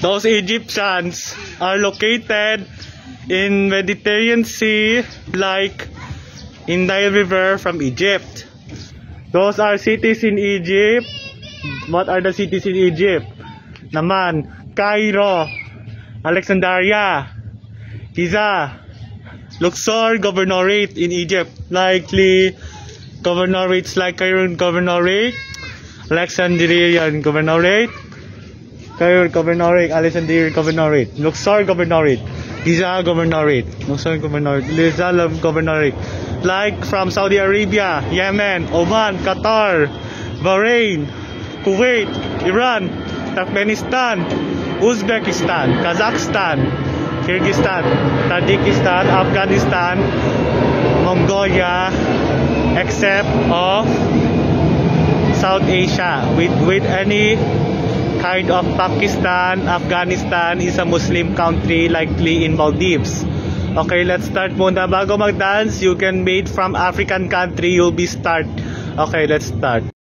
Those Egyptians are located in Mediterranean Sea, like in Nile River from Egypt. Those are cities in Egypt. What are the cities in Egypt? Naman, Cairo, Alexandria, Giza, Luxor Governorate in Egypt. Likely governorates like Cairo Governorate, Alexandrian Governorate, Cairo Governorate, Alexandria Governorate, Luxor Governorate, Giza Governorate, Luxor Governorate, Giza Governorate. Like from Saudi Arabia, Yemen, Oman, Qatar, Bahrain, Kuwait, Iran, Turkmenistan, Uzbekistan, Kazakhstan, Kyrgyzstan, Tajikistan, Afghanistan, Mongolia, except of South Asia, with any kind of Pakistan. Afghanistan is a Muslim country, likely in Maldives. Okay, let's start muna. Bago mag-dance, you can made from African country, you'll be start. Okay, let's start.